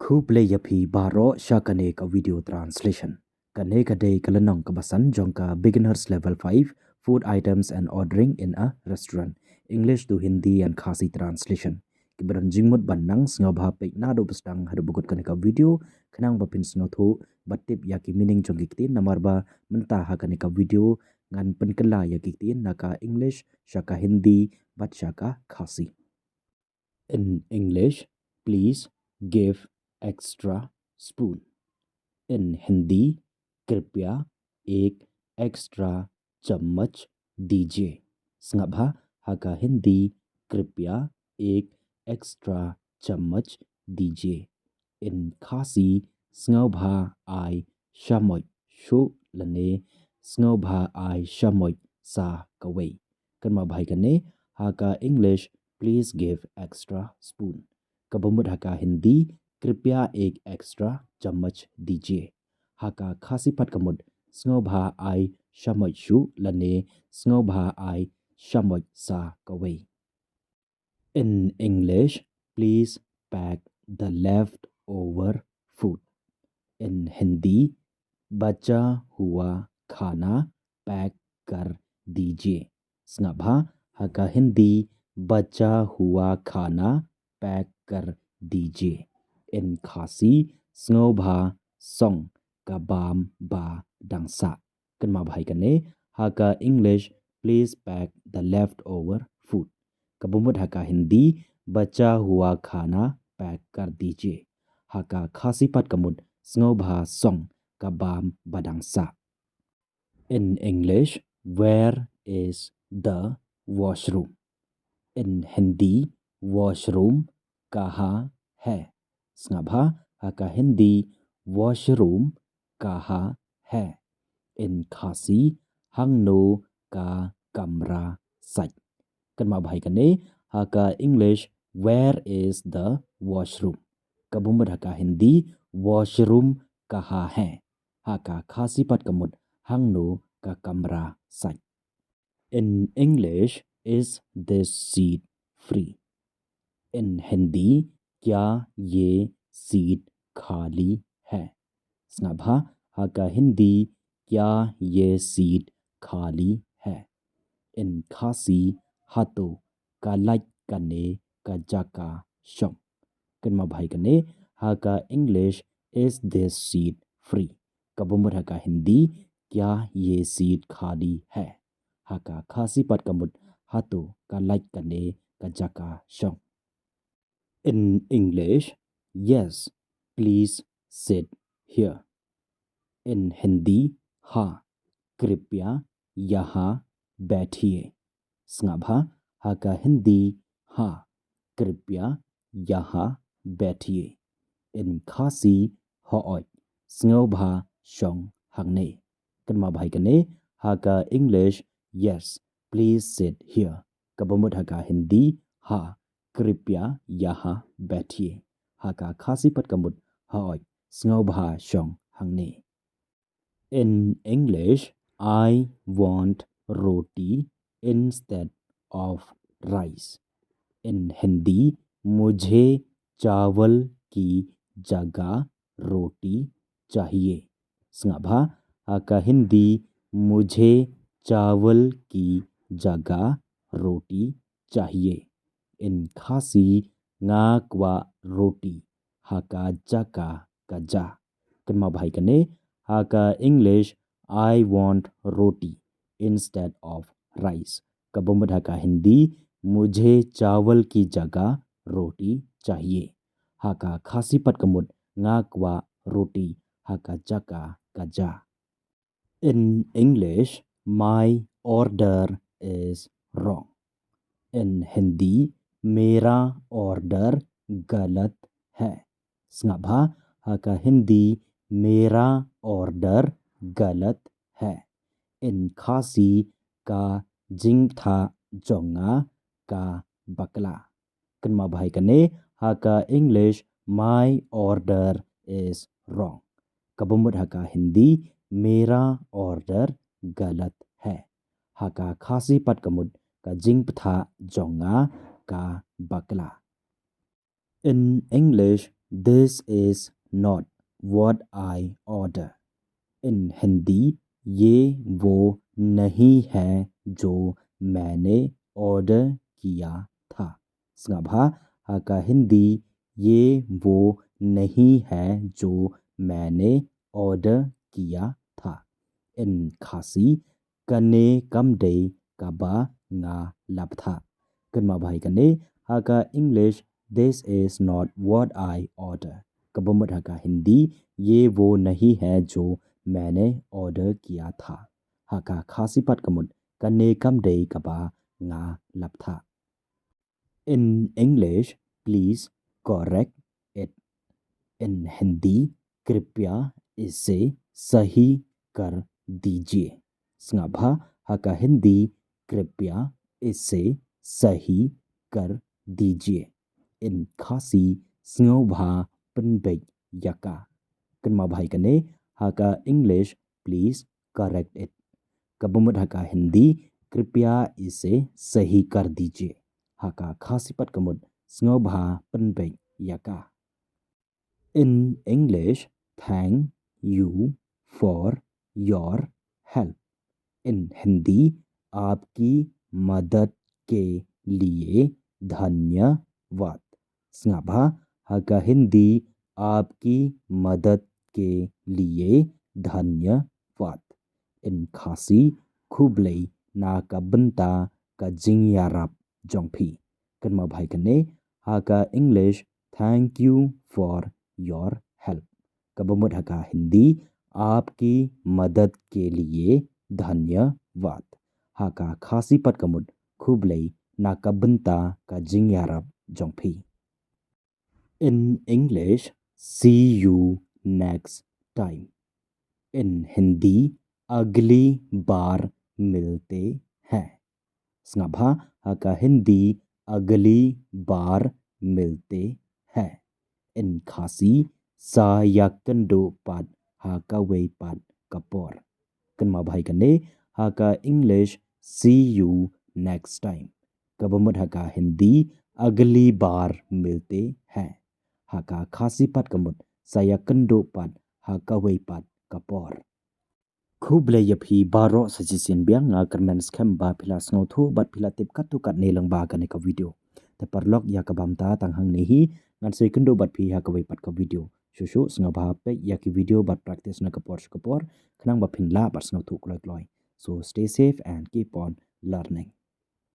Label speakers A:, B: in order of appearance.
A: Huble yapi baro shakane ka video translation. Kane ka day kalanong kabasan jongka beginners level 5 food items and ordering in a restaurant. English to Hindi and Khasi translation. Kibaran jingmut banang sngaw bha pe na do bastang hadu bugut kane ka video kanang bapin sngaw thu batip yaki meaning jongkikti namarba menta ha kane ka video ngan penkela yakikti naka English shaka Hindi bat shaka Khasi. In English, please give extra spoon. In Hindi कृपया एक extra चम्मच दीजिए. Sngabha haka Hindi कृपया एक extra चम्मच दीजिए. In Khasi sngaubha ai shamoy shu lane sngaubha ai shamoy sa kaway. Kanma bhai kane haka English please give extra spoon. Kabamut haka Hindi कृपया एक एक्स्ट्रा चम्मच दीजिए. Haka Khasi pat kamut sngaubha ai shamoy shu lane sngaubha ai shamoy sa kaway. In English, please pack the leftover food. In Hindi, बचा हुआ खाना pack कर दीजिए. Snabha haka Hindi बचा हुआ खाना पैक कर दीजिए. In Khasi snobha song kabam ba dangsa. Kanma bhai kane haka English please pack the leftover food. Kabumut haka Hindi बचा हुआ खाना पैक कर दीजिए. Haka Khasi pat kamut snobha song kabam badangsa. In English, where is the washroom? In Hindi, washroom kaha hai? Snabha haka Hindi washroom kaha hai? In Khasi hangno ka kamra sach. Kanma bhai kane haka English where is the washroom? Kabumut haka Hindi washroom kaha hai? Haka Khasi pat kamut hangno ka kamra sach. In English, is this seat free? In Hindi, क्या ये seat खाली है? Snabha haka Hindi क्या ये seat खाली है? In Khasi hato kalaj kane kajaka shom. Kanma bhai kane haka English is this seat free? Kabumut haka Hindi क्या ये सीट खाली है? Haka Khasi pat kamut hato kalaj kane kajaka shom. In English, yes, please sit here. In Hindi, हाँ, कृपया यहाँ बैठिए. Snabha haka Hindi, हाँ, कृपया यहाँ बैठिए. In Khasi, hooi, sngaubha shong hangne. Kanma bhai kane haka English, yes, please sit here. Kabamut haka Hindi, हाँ, कृपया यहाँ बैठिए. Haka Khasi pat kamut hooi sngaubha shong hangne. In English, I want roti instead of rice. In Hindi, मुझे चावल की जगह रोटी चाहिए. Snabha haka Hindi मुझे चावल की जगह रोटी चाहिए. In Khasi ngakwa roti haka jaka kaja. Kanma bhai kane haka English I want roti instead of rice. Kabumut haka Hindi मुझे चावल की जगह रोटी चाहिए. Haka Khasi pat kamut ngakwa roti haka jaka kaja. In English, my order is wrong. In Hindi, मेरा order गलत है. Snabha haka Hindi मेरा order गलत है. In Khasi का jingtha jonga का bakla. Kanma bhai kane haka English my order is wrong. Kabumut haka Hindi मेरा order गलत है. Haka Khasi pat kamut ka jingtha jonga ka bakla. In English, this is not what I order. In Hindi ये वो नहीं है जो मैंने order किया था. Sngabha haka हिंदी ये वो नहीं है जो मैंने ऑर्डर किया था. In Khasi kane kamde kaba nga laptha. Kunma bhai kane haka English this is not what I order. Kabamut haka Hindi ये वो नहीं है जो मैंने ऑर्डर किया था. Haka Khasi pat kamut kane kamde kaba nga laptha. In English, please correct it. In Hindi कृपया इसे सही कर दीजिए. Sngabha haka हिंदी कृपया इसे सही कर दीजिए. In Khasi snobha penbek yaka. Kunma bhai kane haka English please correct it. Kabumut haka Hindi कृपया इसे सही कर दीजिए. Haka Khasi pat kamut snobha penbek yaka. In English, thank you for your help. In Hindi आपकी मदद के लिए धन्यवाद. Sngabha haka हिंदी आपकी मदद के लिए धन्यवाद. In Khasi Kublai na kabenta ka jingyarap jongphi. Kunma bhai kane haka English thank you for your help. Kabamut haka Hindi आपकी मदद के लिए धन्यवाद. Haka Khasi pat kamut Kublai na kabenta ka jingyarap jongphi. In English, see you next time. In Hindi अगली बार मिलते हैं. Sngabha haka Hindi अगली बार मिलते हैं. In Khasi sayakendo pat haka wei pat kapor. Kunma bhai kane haka English see you next time. Kabamut haka Hindi अगली बार मिलते हैं. Haka Khasi pat kamut sayakendo pat haka wei pat kapor. Kuble yapi baro sajisian biang nga kermen scam ba pila snothu bat pila tip katu kat nelang ba ka ka video. Te parlok ya kabam ta tanghang nehi ngan se kendo bat pi ha ka wei pat ka video. Shushu snga ba pe ya ki video bat practice na kapor khnang ba phin la bat snothu kloi kloi. So stay safe and keep on learning.